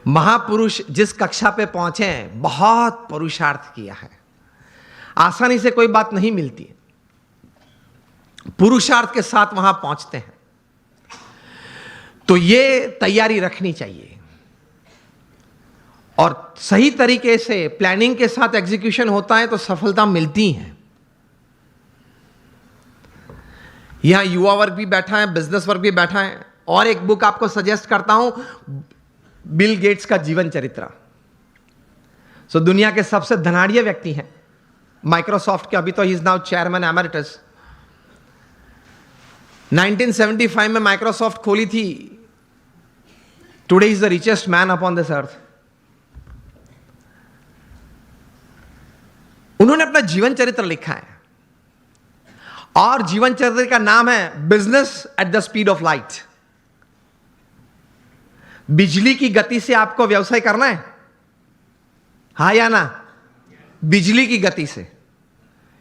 महापुरुष जिस कक्षा पे पहुंचे हैं, बहुत पुरुषार्थ किया है। आसानी से कोई बात नहीं मिलती है, पुरुषार्थ के साथ वहां पहुंचते हैं। तो ये तैयारी रखनी चाहिए और सही तरीके से प्लानिंग के साथ एग्जीक्यूशन होता है तो सफलता मिलती है। यहां युवा वर्ग भी बैठा है, बिजनेस वर्ग भी बैठा है। और एक बुक आपको सजेस्ट करता हूं, बिल गेट्स का जीवन चरित्र। दुनिया के सबसे धनाढ़िया व्यक्ति हैं, माइक्रोसॉफ्ट के। अभी तो he is now chairman emeritus. 1975 में माइक्रोसॉफ्ट खोली थी। Today is the richest man upon this earth. उन्होंने अपना जीवन चरित्र लिखा है और जीवन चरित्र का नाम है business at the speed of light. बिजली की गति से आपको व्यवसाय करना है, हा या ना? बिजली की गति से।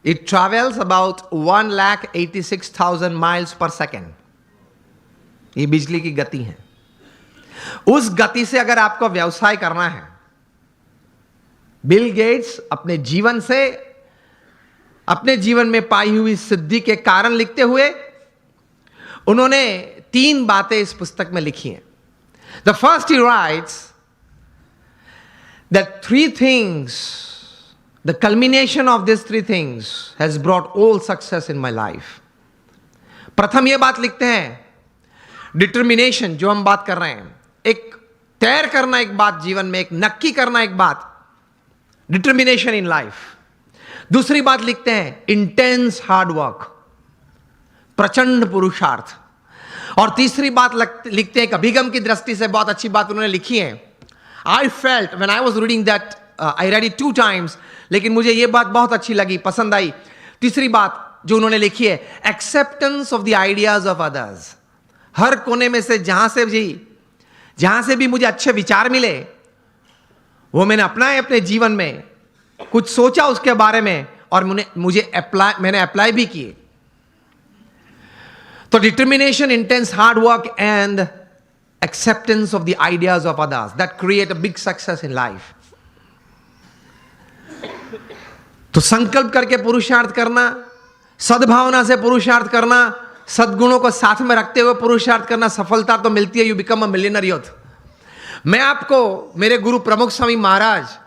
It travels about 1,86,000 miles per second. ये बिजली की गति है। उस गति से अगर आपको व्यवसाय करना है, बिल गेट्स अपने जीवन से, अपने जीवन में पाई हुई सिद्धि के कारण लिखते हुए उन्होंने 3 बातें इस पुस्तक में लिखी हैं। The first he writes that 3 things, the culmination of these 3 things has brought all success in my life. प्रथम ये बात लिखते हैं, डिटर्मिनेशन, जो हम बात कर रहे हैं, एक तय करना एक बात जीवन में, एक नक्की करना एक बात, डिटर्मिनेशन इन लाइफ। दूसरी बात लिखते हैं, इंटेंस हार्ड वर्क, प्रचंड पुरुषार्थ। और तीसरी बात लिखते हैं, एक अभिगम की दृष्टि से बहुत अच्छी बात उन्होंने लिखी है। I felt when I was reading that, I read it 2 times, लेकिन मुझे यह बात बहुत अच्छी लगी, पसंद आई। तीसरी बात जो उन्होंने लिखी है, acceptance of the ideas of others. हर कोने में से जहां से भी मुझे अच्छे विचार मिले, वो मैंने अपनाए अपने जीवन में, कुछ सोचा उसके बारे में और मैंने अप्लाई भी किए। तो determination, intense hard work and acceptance of the ideas of others, that create a big success in life. तो संकल्प करके पुरुषार्थ करना, सद्भावना से पुरुषार्थ करना, सद्गुणों को साथ में रखते हुए पुरुषार्थ करना, सफलता तो मिलती है। You become a millionaire youth. मैं आपको मेरे गुरु प्रमुख स्वामी महाराज,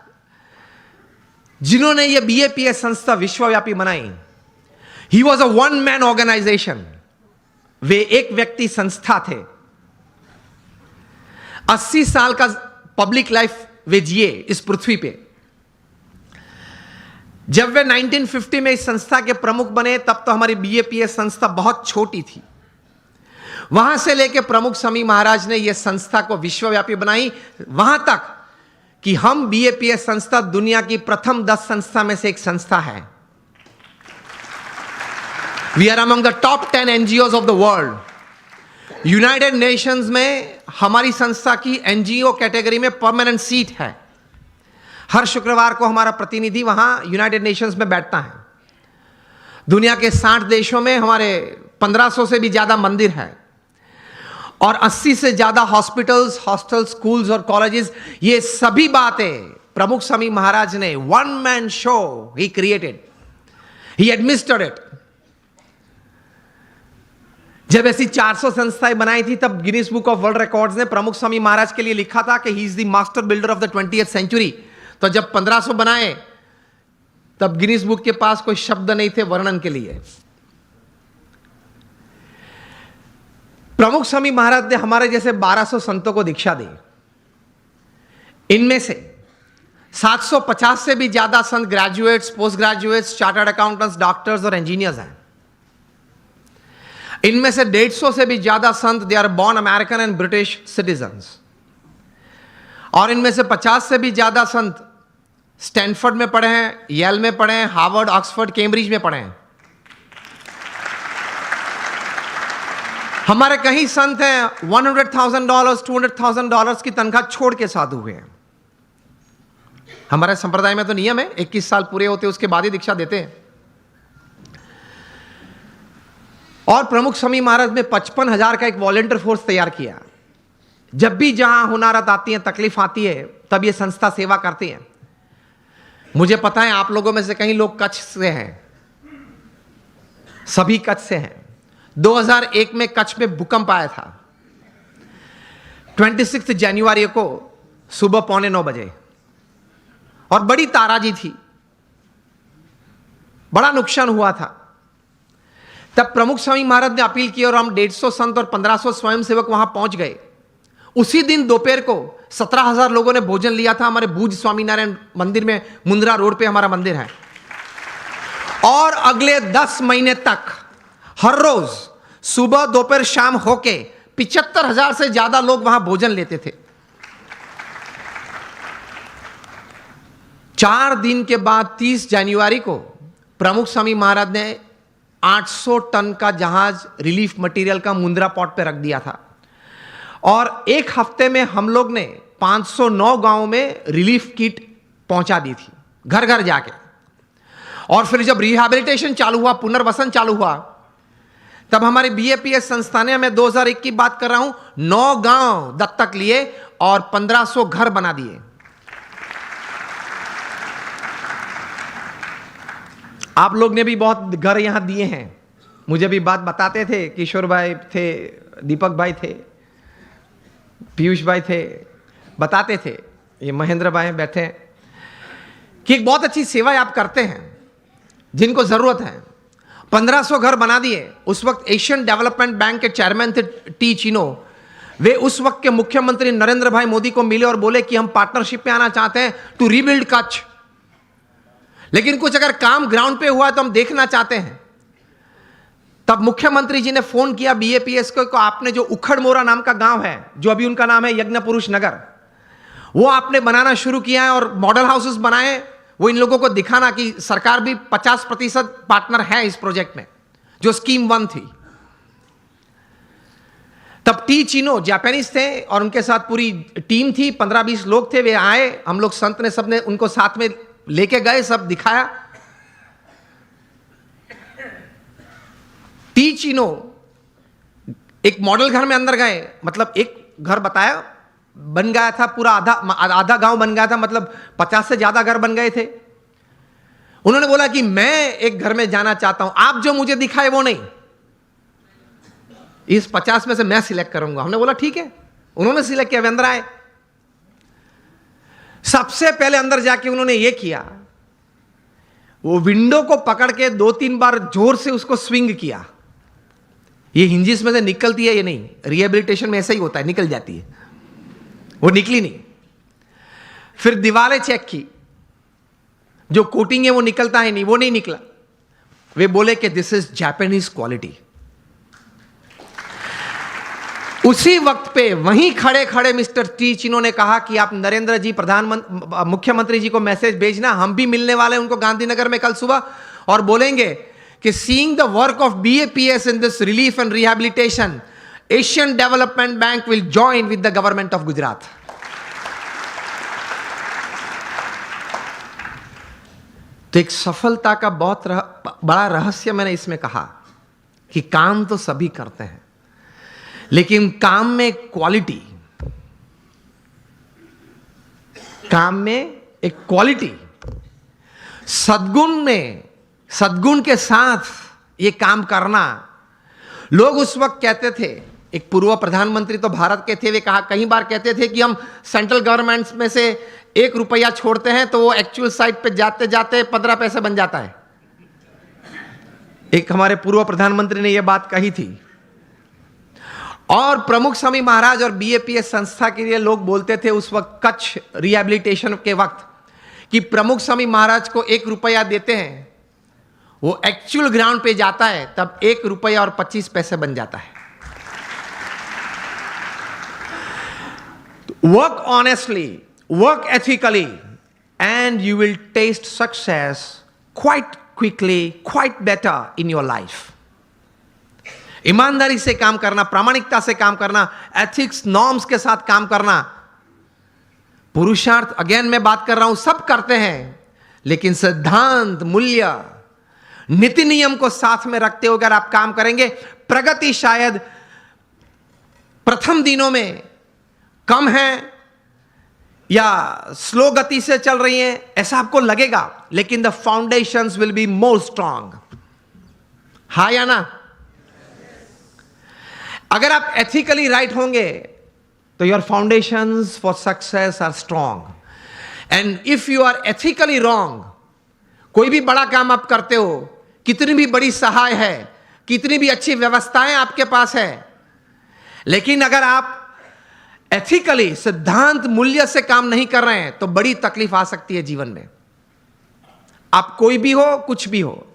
जिन्होंने ये BAPS संस्था विश्वव्यापी बनाई, he was a 1 man organisation. वे एक व्यक्ति संस्था थे। 80 साल का पब्लिक लाइफ वे जिए इस पृथ्वी पे। जब वे 1950 में इस संस्था के प्रमुख बने, तब तो हमारी BAPS संस्था बहुत छोटी थी। वहां से लेकर प्रमुख स्वामी महाराज ने यह संस्था को विश्वव्यापी बनाई, वहां तक कि हम BAPS संस्था दुनिया की प्रथम 10 संस्था में से एक संस्था है। We are among the top 10 NGOs of the world. United Nations में हमारी संस्था की NGO कैटेगरी में परमानेंट सीट है। हर शुक्रवार को हमारा प्रतिनिधि वहां यूनाइटेड नेशंस में बैठता है। दुनिया के 60 देशों में हमारे 1500 से भी ज्यादा मंदिर है और 80 से ज्यादा हॉस्पिटल्स, हॉस्टल्स, स्कूल्स और कॉलेजेस। ये सभी बातें प्रमुख स्वामी महाराज ने 1 man show he created, he administered it। जब ऐसी 400 संस्थाएं बनाई थी, तब Guinness book of world records ने प्रमुख स्वामी महाराज के लिए लिखा था कि he is the master builder of the 20th century। तो जब 1500 बनाए, तब गिनीज बुक के पास कोई शब्द नहीं थे वर्णन के लिए। प्रमुख स्वामी महाराज ने हमारे जैसे 1200 संतों को दीक्षा दी। इनमें से 750 से भी ज्यादा संत graduates, post graduates, chartered accountants, doctors और इंजीनियर्स हैं। इनमें से 150 से भी ज्यादा संत they are born American and British citizens. और इनमें से 50 से भी ज्यादा संत स्टैनफोर्ड में पढ़े हैं, येल में पढ़े हैं, हार्वर्ड, ऑक्सफोर्ड, कैम्ब्रिज में पढ़े हैं। हमारे कई संत हैं $100,000, $200,000 की तनख्वाह छोड़ के साधु हुए हैं। हमारे संप्रदाय में तो नियम है 21 साल पूरे होते उसके बाद ही दीक्षा देते हैं। और प्रमुख स्वामी महाराज ने 55,000 का एक वॉलंटियर फोर्स तैयार किया। जब भी जहां हुनारत आती है, तकलीफ आती है, तब ये संस्था सेवा करती है। मुझे पता है आप लोगों में से कई लोग कच्छ से हैं, सभी कच्छ से हैं। 2001 में कच्छ में भूकंप आया था, 26 जनवरी को सुबह 8:45 बजे, और बड़ी ताराजी थी, बड़ा नुकसान हुआ था। तब प्रमुख स्वामी महाराज ने अपील की और हम 150 संत और 1500 स्वयंसेवक वहां पहुंच गए। उसी दिन दोपहर को 17,000 लोगों ने भोजन लिया था हमारे भूज स्वामीनारायण मंदिर में, मुंद्रा रोड पे हमारा मंदिर है। और अगले 10 महीने तक हर रोज सुबह दोपहर शाम होके 75,000 से ज्यादा लोग वहां भोजन लेते थे। 4 दिन के बाद 30 जनवरी को प्रमुख स्वामी महाराज ने 800 टन का जहाज रिलीफ मटेरियल का मुंद्रा पोर्ट पे रख दिया था, और एक हफ्ते में हम लोग ने 509 गांवों में रिलीफ किट पहुंचा दी थी, घर घर जाके। और फिर जब रिहैबिलिटेशन चालू हुआ, पुनर्वसन चालू हुआ, तब हमारे बीएपीएस संस्था ने, मैं 2001 की बात कर रहा हूं, 9 गांव दत्तक लिए और 1500 घर बना दिए। आप लोग ने भी बहुत घर यहां दिए हैं। मुझे भी बात बताते थे, किशोर भाई थे, दीपक भाई थे, पीयूष भाई थे, बताते थे, ये महेंद्र भाई बैठे हैं, कि एक बहुत अच्छी सेवा आप करते हैं जिनको जरूरत है। 1500 घर बना दिए। उस वक्त एशियन डेवलपमेंट बैंक के चेयरमैन थे टी चिनो, वे उस वक्त के मुख्यमंत्री नरेंद्र भाई मोदी को मिले और बोले कि हम पार्टनरशिप में आना चाहते हैं टू रीबिल्ड कच्छ, लेकिन कुछ अगर काम ग्राउंड पे हुआ तो हम देखना चाहते हैं। तब मुख्यमंत्री जी ने फोन किया बीएपीएस को, आपने जो उखड़मोरा नाम का गांव है, जो अभी उनका नाम है यज्ञ पुरुष नगर, वो आपने बनाना शुरू किया है और मॉडल हाउसेस बनाए। वो इन लोगों को दिखाना कि सरकार भी 50% पार्टनर है इस प्रोजेक्ट में, जो स्कीम 1 थी। तब टी चिनो जापानीज थे और उनके साथ पूरी टीम थी, 15-20 लोग थे। वे आए, हम लोग संत ने सबने उनको साथ में लेके गए, सब दिखाया। टी चिनो एक मॉडल घर में अंदर गए, मतलब एक घर बताया, बन गया था पूरा, आधा गांव बन गया था, मतलब 50 से ज्यादा घर बन गए थे। उन्होंने बोला कि मैं एक घर में जाना चाहता हूं, आप जो मुझे दिखाए वो नहीं, इस 50 में से मैं सिलेक्ट करूंगा। हमने बोला ठीक है। उन्होंने सिलेक्ट किया, वे अंदर आए। सबसे पहले अंदर जाके उन्होंने ये किया, वो विंडो को पकड़ के 2-3 बार जोर से उसको स्विंग किया। ये हिंजिस में से निकलती है, ये नहीं, रिहेबिलिटेशन में ऐसा ही होता है, निकल जाती है, वो निकली नहीं। फिर दीवारें चेक की, जो कोटिंग है वो निकलता है नहीं, वो नहीं निकला। वे बोले कि दिस इज जापानीज क्वालिटी। उसी वक्त पे वहीं खड़े खड़े मिस्टर टी चिनो ने कहा कि आप नरेंद्र जी प्रधानमंत्री मुख्यमंत्री जी को मैसेज भेजना, हम भी मिलने वाले हैं उनको गांधीनगर में कल सुबह, और बोलेंगे कि seeing the work of BAPS in this relief and rehabilitation, Asian development bank will join with the government of Gujarat. तो एक सफलता का बहुत बड़ा रहस्य मैंने इसमें कहा कि काम तो सभी करते हैं, लेकिन काम में क्वालिटी, काम में एक क्वालिटी, सद्गुण में, सद्गुण के साथ ये काम करना। लोग उस वक्त कहते थे, एक पूर्व प्रधानमंत्री तो भारत के थे, वे कई बार कहते थे कि हम सेंट्रल गवर्नमेंट में से 1 रुपया छोड़ते हैं तो वो एक्चुअल साइट पे जाते जाते 15 पैसे बन जाता है। एक हमारे पूर्व प्रधानमंत्री ने यह बात कही थी। और प्रमुख स्वामी महाराज और बीएपीएस संस्था के लिए लोग बोलते थे उस वक्त कच्छ रिहैबिलिटेशन के वक्त कि प्रमुख स्वामी महाराज को 1 रुपया देते हैं, वो एक्चुअल ग्राउंड पे जाता है तब 1 रुपया और 25 पैसे बन जाता है। Work honestly, work ethically, and you will taste success quite quickly, quite better in your life. ईमानदारी से काम करना, प्रामाणिकता से काम करना, एथिक्स नॉर्म्स के साथ काम करना। पुरुषार्थ, अगेन मैं बात कर रहा हूं, सब करते हैं, लेकिन सिद्धांत, मूल्य, नीति नियम को साथ में रखते हुए अगर आप काम करेंगे, प्रगति शायद प्रथम दिनों में कम हैं या स्लो गति से चल रही हैं, ऐसा आपको लगेगा, लेकिन the foundations will be more strong. हाँ या ना? अगर आप एथिकली राइट होंगे तो your foundations for success are strong. And if you are ethically wrong, कोई भी बड़ा काम आप करते हो, कितनी भी बड़ी सहाय है, कितनी भी अच्छी व्यवस्थाएं आपके पास है, लेकिन अगर आप एथिकली सिद्धांत मूल्य से काम नहीं कर रहे हैं तो बड़ी तकलीफ आ सकती है जीवन में। आप कोई भी हो, कुछ भी हो,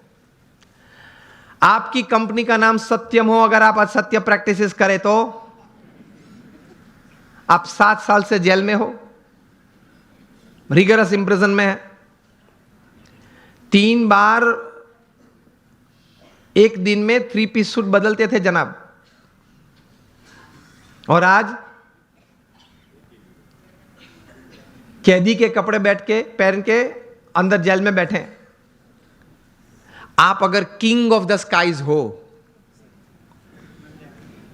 आपकी कंपनी का नाम सत्यम हो, अगर आप असत्य प्रैक्टिसेस करें तो आप 7 साल से जेल में हो, रिगरस इंप्रिजन में है। 3 बार एक दिन में 3 पीस सूट बदलते थे जनाब, और आज कैदी के कपड़े बैठ के पहन के अंदर जेल में बैठे। आप अगर किंग ऑफ द स्काईज हो,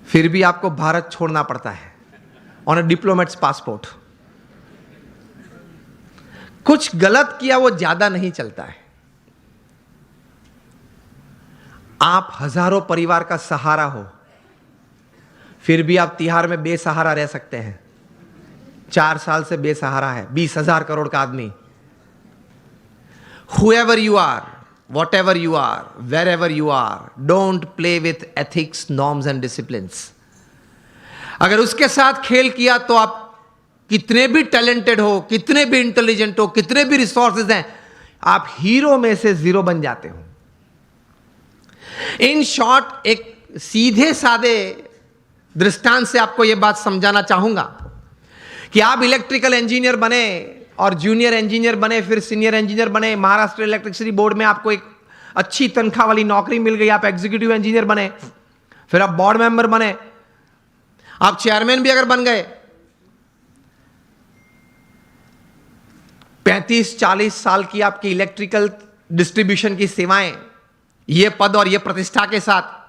फिर भी आपको भारत छोड़ना पड़ता है ऑन अ डिप्लोमेट्स पासपोर्ट। कुछ गलत किया वो ज्यादा नहीं चलता है। आप हजारों परिवार का सहारा हो, फिर भी आप तिहाड़ में बेसहारा रह सकते हैं। 4 साल से बेसहारा है 20,000 करोड़ का आदमी। Whoever you are, whatever you are, wherever you are, don't play with ethics, norms and disciplines. अगर उसके साथ खेल किया तो आप कितने भी टैलेंटेड हो, कितने भी इंटेलिजेंट हो, कितने भी रिसोर्सेज हैं, आप हीरो में से 0 बन जाते हो। इन शॉर्ट, एक सीधे सादे दृष्टांत से आपको यह बात समझाना चाहूंगा कि आप इलेक्ट्रिकल इंजीनियर बने और जूनियर इंजीनियर बने, फिर सीनियर इंजीनियर बने, महाराष्ट्र इलेक्ट्रिसिटी बोर्ड में आपको एक अच्छी तनख्वाह वाली नौकरी मिल गई, आप एग्जीक्यूटिव इंजीनियर बने, फिर आप बोर्ड मेंबर बने, आप चेयरमैन भी अगर बन गए, 35-40 साल की आपकी इलेक्ट्रिकल डिस्ट्रीब्यूशन की सेवाएं, ये पद और ये प्रतिष्ठा के साथ,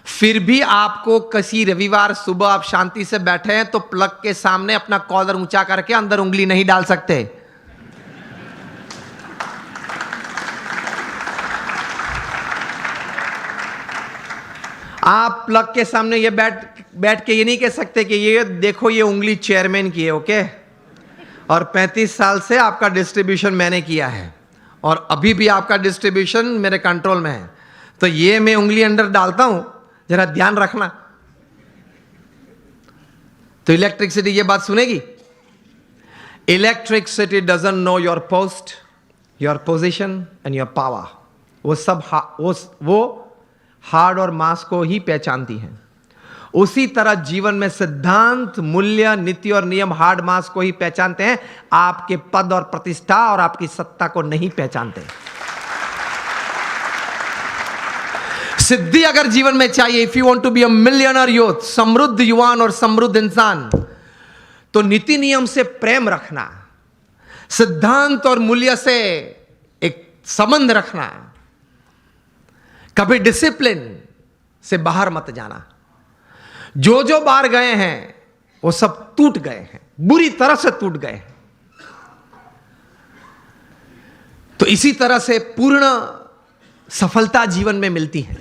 फिर भी आपको किसी रविवार सुबह आप शांति से बैठे हैं तो प्लग के सामने अपना कॉलर ऊंचा करके अंदर उंगली नहीं डाल सकते। आप प्लग के सामने ये बैठ के ये नहीं कह सकते कि ये देखो ये उंगली चेयरमैन की है, ओके, और 35 साल से आपका डिस्ट्रीब्यूशन मैंने किया है और अभी भी आपका डिस्ट्रीब्यूशन मेरे कंट्रोल में है, तो ये मैं उंगली अंदर डालता हूं, जरा ध्यान रखना। तो इलेक्ट्रिसिटी ये बात सुनेगी। Electricity doesn't know your post, your position and your power. वो सब वो हार्ड और मास को ही पहचानती है। उसी तरह जीवन में सिद्धांत, मूल्य, नीति और नियम हार्ड मास को ही पहचानते हैं, आपके पद और प्रतिष्ठा और आपकी सत्ता को नहीं पहचानते। सिद्धि अगर जीवन में चाहिए, if you want to be a millionaire youth, समृद्ध युवान और समृद्ध इंसान, तो नीति नियम से प्रेम रखना, सिद्धांत और मूल्य से एक संबंध रखना, कभी डिसिप्लिन से बाहर मत जाना। जो बाहर गए हैं वो सब टूट गए हैं, बुरी तरह से टूट गए हैं। तो इसी तरह से पूर्ण सफलता जीवन में मिलती है।